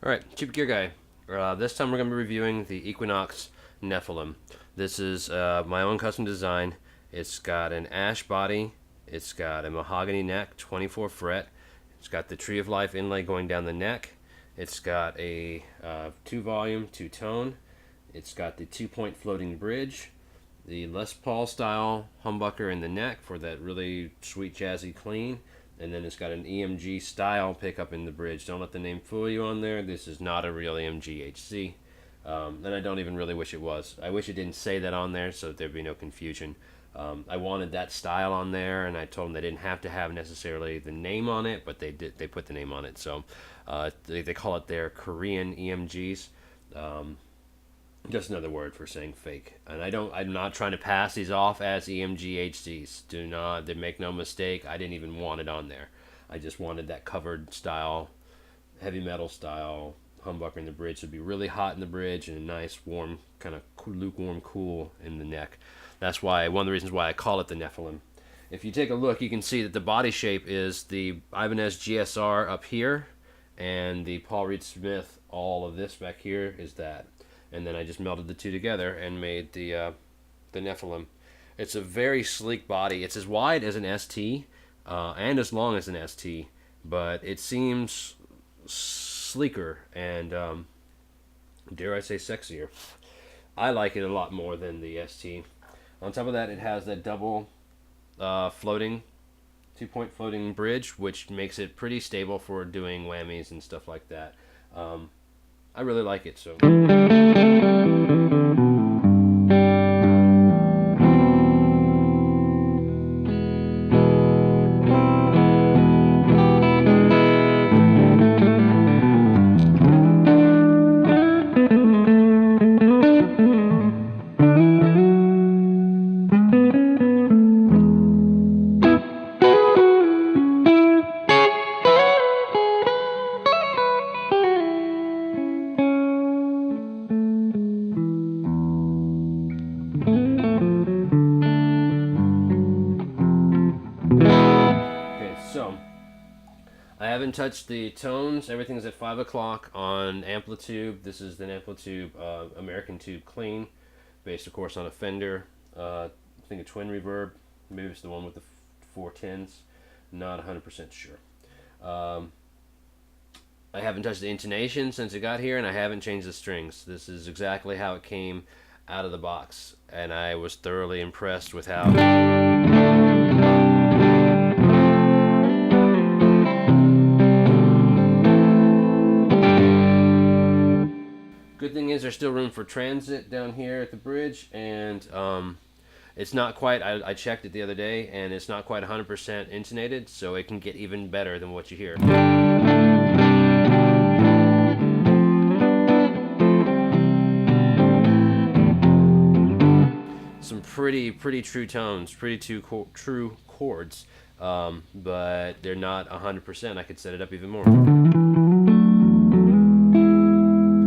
Alright, CheapGearGuy. This time we're going to be reviewing the Equinox Nephilim. This is my own custom design. It's got an ash body, it's got a mahogany neck, 24 fret, it's got the Tree of Life inlay going down the neck, it's got a 2-volume, 2-tone, it's got the 2-point floating bridge, the Les Paul style humbucker in the neck for that really sweet jazzy clean, and then it's got an EMG style pickup in the bridge. Don't let the name fool you on there. This is not a real EMG HC, and I don't even really wish it was. I wish it didn't say that on there so that there'd be no confusion. I wanted that style on there, and I told them they didn't have to have necessarily the name on it, but they did. They put the name on it, so they call it their Korean EMGs. Just another word for saying fake. And I'm not trying to pass these off as EMG HCs. They make no mistake. I didn't even want it on there. I just wanted that covered style, heavy metal style humbucker in the bridge to be really hot in the bridge and a nice warm, kind of lukewarm cool in the neck. That's why one of the reasons why I call it the Nephilim. If you take a look, you can see that the body shape is the Ibanez GSR up here, and the Paul Reed Smith, all of this back here is that. And then I just melded the two together and made the Nephilim. It's a very sleek body. It's as wide as an ST and as long as an ST, but it seems sleeker and, dare I say, sexier. I like it a lot more than the ST. On top of that, it has that double floating, 2-point floating bridge, which makes it pretty stable for doing whammies and stuff like that. I really like it, so... So, I haven't touched the tones. Everything's at 5 o'clock on Amplitube. This is an Amplitube American Tube Clean, based, of course, on a Fender. I think a twin reverb. Maybe it's the one with the 410s. Not 100% sure. I haven't touched the intonation since it got here, and I haven't changed the strings. This is exactly how it came out of the box, and I was thoroughly impressed with how... Good thing is there's still room for transit down here at the bridge, and it's not quite, I checked it the other day, and it's not quite 100% intonated, so it can get even better than what you hear. Some pretty true tones, pretty true chords, but they're not 100%. I could set it up even more.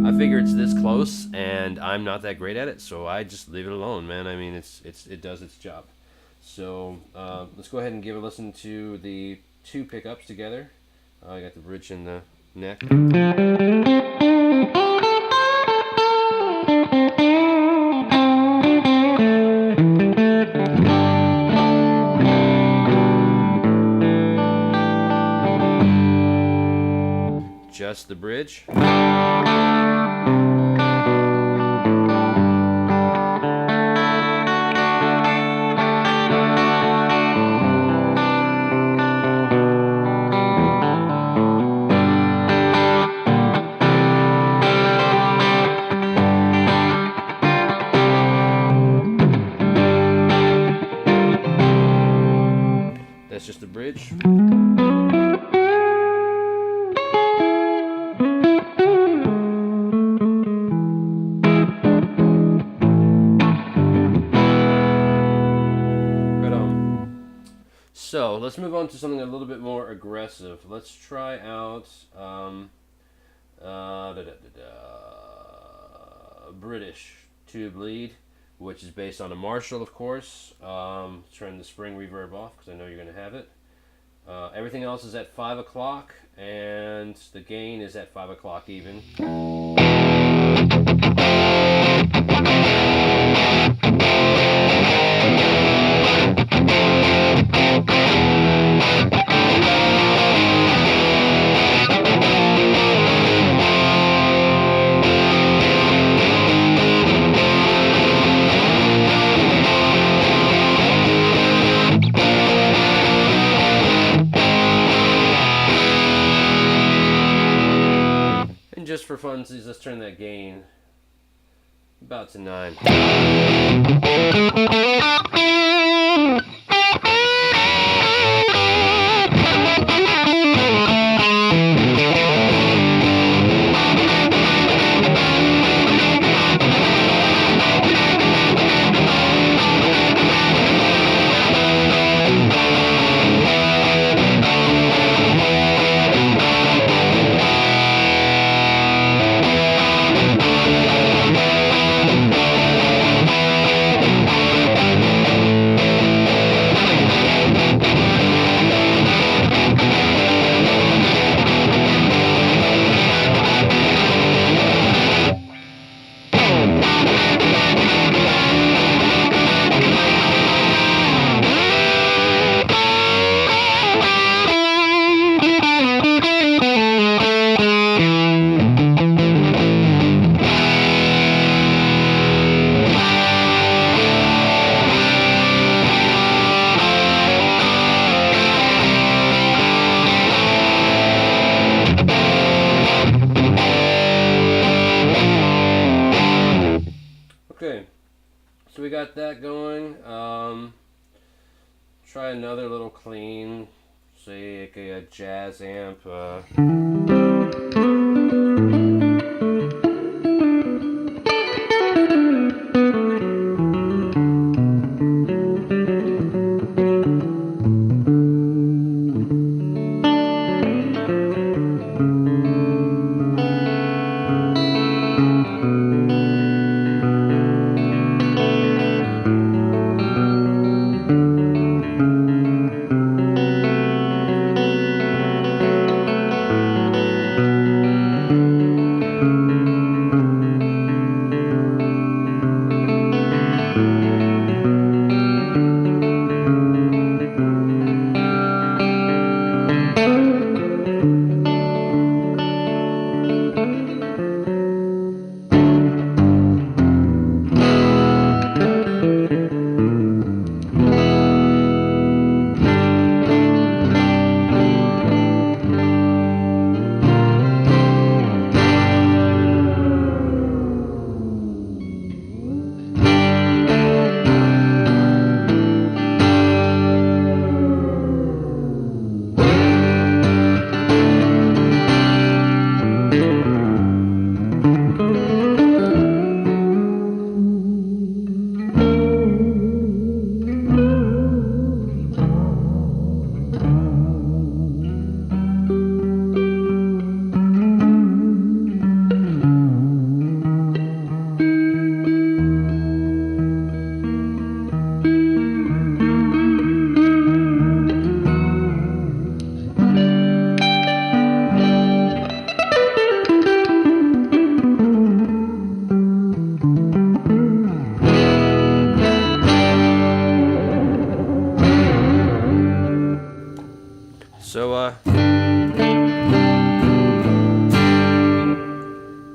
I figure it's this close, and I'm not that great at it, so I just leave it alone, man. I mean, it does its job. So let's go ahead and give a listen to the two pickups together. I got the bridge and the neck. Just the bridge. That's just the bridge. So let's move on to something a little bit more aggressive. Let's try out British tube lead, which is based on a Marshall, of course. Turn the spring reverb off because I know you're going to have it. Everything else is at 5 o'clock, and the gain is at 5 o'clock even. Just for funsies, let's turn that gain about to 9. Okay, so we got that going. Try another little clean, say like a jazz amp.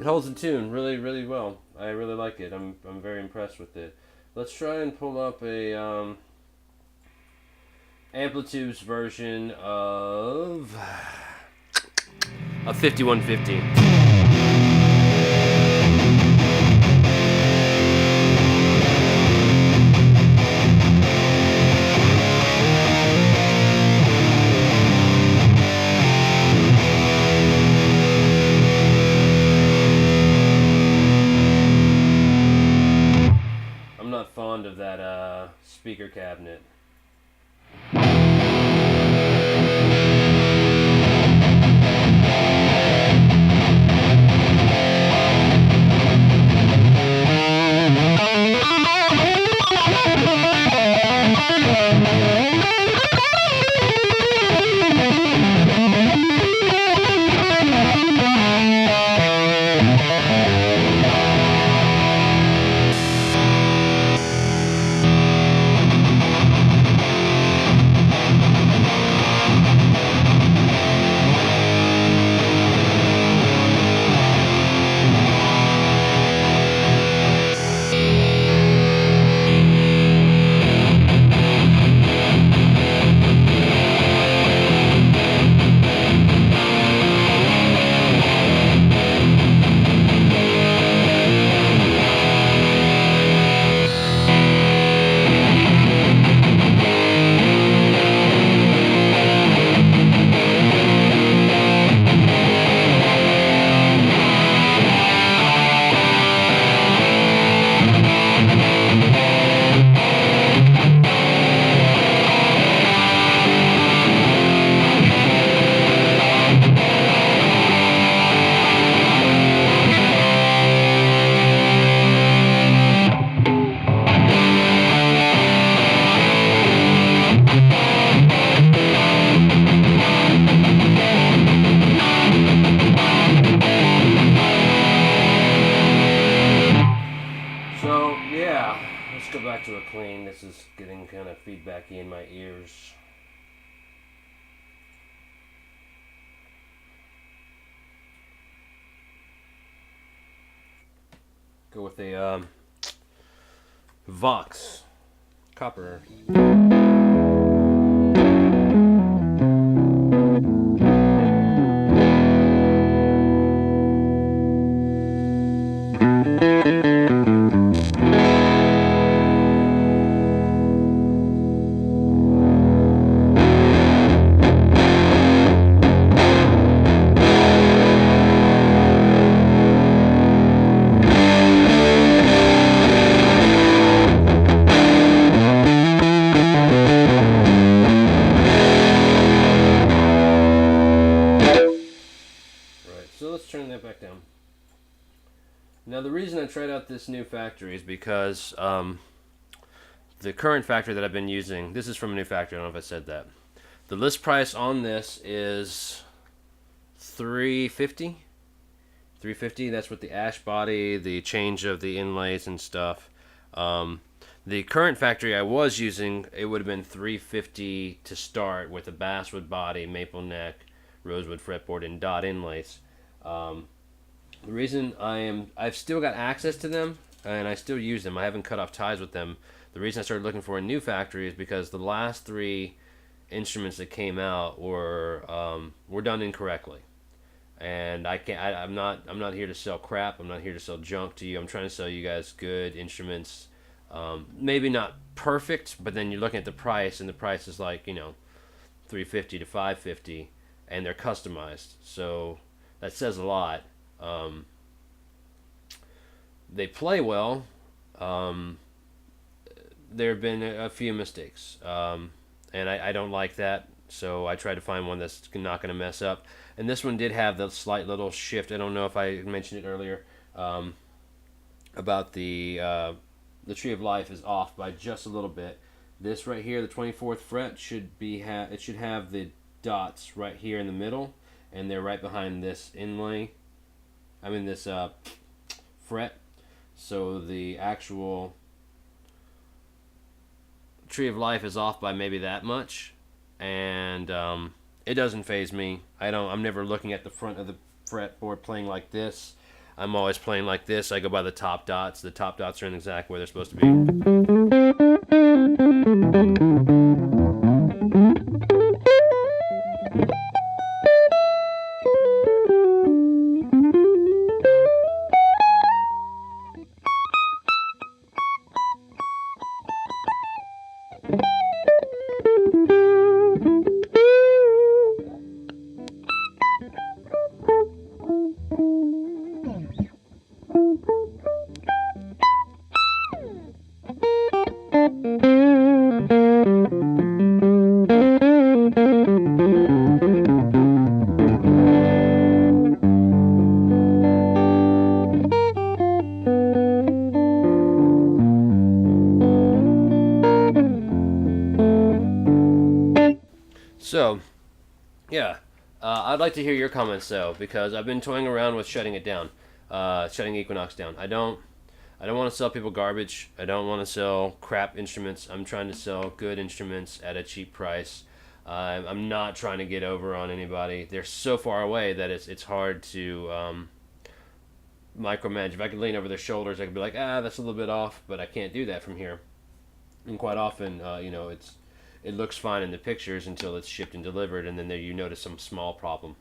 It holds the tune really well. I really like it. I'm very impressed with it. Let's try and pull up a Amplitude's version of 5115. I'm not fond of that speaker cabinet. clean my ears. Go with a Vox copper. So let's turn that back down. Now the reason I tried out this new factory is because the current factory that I've been using, this is from a new factory, I don't know if I said that. The list price on this is $350. $350, that's with the ash body, the change of the inlays and stuff. The current factory I was using, it would have been $350 to start with a basswood body, maple neck, rosewood fretboard, and dot inlays. The reason I've still got access to them and I still use them. I haven't cut off ties with them. The reason I started looking for a new factory is because the last 3 instruments that came out were done incorrectly. And I'm not here to sell crap. I'm not here to sell junk to you. I'm trying to sell you guys good instruments. Maybe not perfect, but then you're looking at the price, and the price is like, $350 to $550, and they're customized. So that says a lot. They play well. There have been a few mistakes, and I don't like that. So I try to find one that's not going to mess up. And this one did have the slight little shift. I don't know if I mentioned it earlier about the Tree of Life is off by just a little bit. This right here, the 24th fret, should have the dots right here in the middle, and they're right behind this inlay. I mean this fret. So the actual Tree of Life is off by maybe that much, and it doesn't faze me. I'm never looking at the front of the fretboard playing like this. I'm always playing like this. I go by the top dots. The top dots are in exactly where they're supposed to be. So, yeah, I'd like to hear your comments though, because I've been toying around with shutting it down, shutting Equinox down. I don't want to sell people garbage. I don't want to sell crap instruments. I'm trying to sell good instruments at a cheap price. I'm not trying to get over on anybody. They're so far away that it's hard to micromanage. If I could lean over their shoulders, I could be like, that's a little bit off, but I can't do that from here. And quite often, it looks fine in the pictures until it's shipped and delivered, and then there you notice some small problem,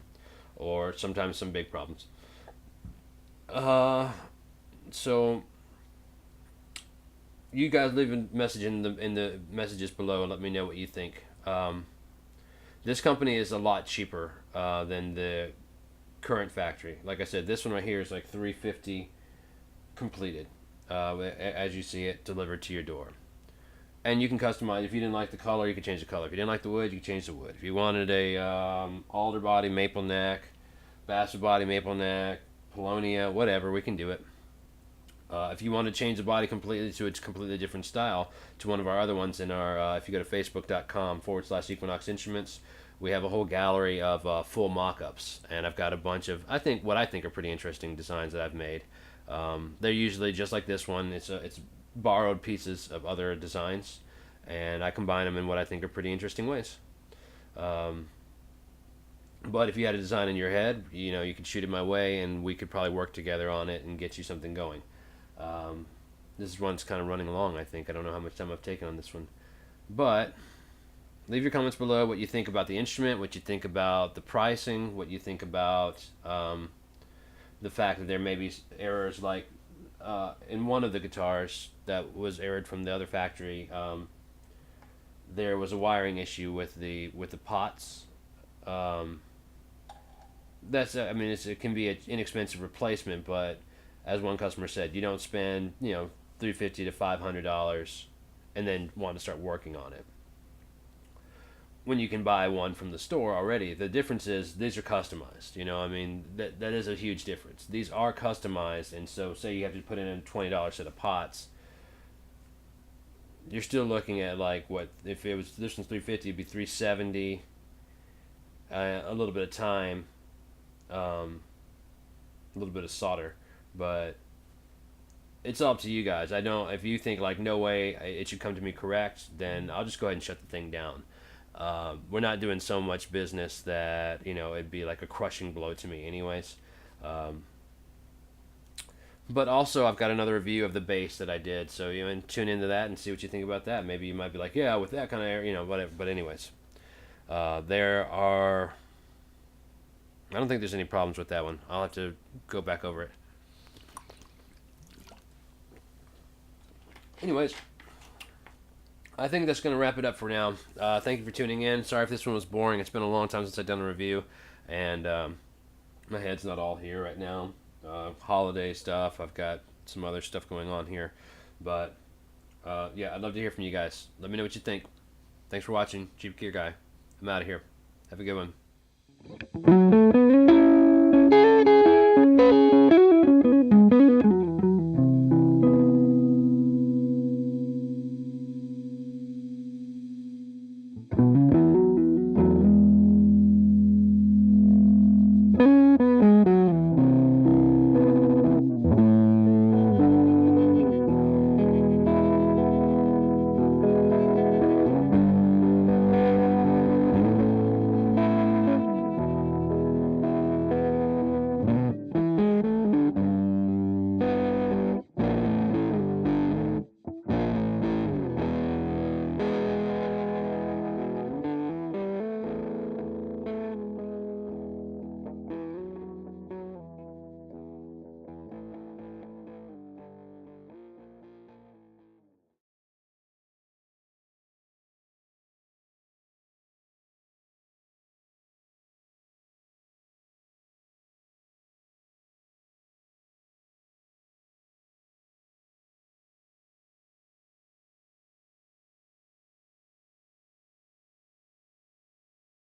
or sometimes some big problems. So you guys leave a message in the messages below and let me know what you think. This company is a lot cheaper than the current factory. Like I said, this one right here is like $350 completed, as you see it delivered to your door. And you can customize. If you didn't like the color, you can change the color. If you didn't like the wood, you can change the wood. If you wanted a alder body, maple neck, basswood body, maple neck, paulownia, whatever, we can do it. If you want to change the body completely to a completely different style, to one of our other ones in our, if you go to facebook.com/Equinox Instruments, we have a whole gallery of full mock-ups. And I've got a bunch of, what I think are pretty interesting designs that I've made. They're usually just like this one. It's borrowed pieces of other designs, and I combine them in what I think are pretty interesting ways. Um, but if you had a design in your head, you could shoot it my way, and we could probably work together on it and get you something going. Um, this one's kind of running along, I think. I don't know how much time I've taken on this one. But leave your comments below what you think about the instrument, what you think about the pricing, what you think about the fact that there may be errors like in one of the guitars that was aired from the other factory. There was a wiring issue with the pots. Um, I mean, it can be an inexpensive replacement, but as one customer said, you don't spend $350 to $500 and then want to start working on it when you can buy one from the store already. The difference is these are customized. I mean, that is a huge difference. These are customized, and so say you have to put in a $20 set of pots, you're still looking at like what if it was this one's 350, it'd be 370. A little bit of time, a little bit of solder, but it's up to you guys. I don't. If you think like no way it should come to me correct, then I'll just go ahead and shut the thing down. We're not doing so much business that it'd be like a crushing blow to me, anyways. Um, but also, I've got another review of the bass that I did, so and tune into that and see what you think about that. Maybe you might be like, yeah, with that kind of whatever. But anyways, there are. I don't think there's any problems with that one. I'll have to go back over it. Anyways, I think that's going to wrap it up for now. Thank you for tuning in. Sorry if this one was boring. It's been a long time since I've done a review, and my head's not all here right now. Holiday stuff. I've got some other stuff going on here. But, yeah, I'd love to hear from you guys. Let me know what you think. Thanks for watching. Cheap Gear Guy. I'm out of here. Have a good one.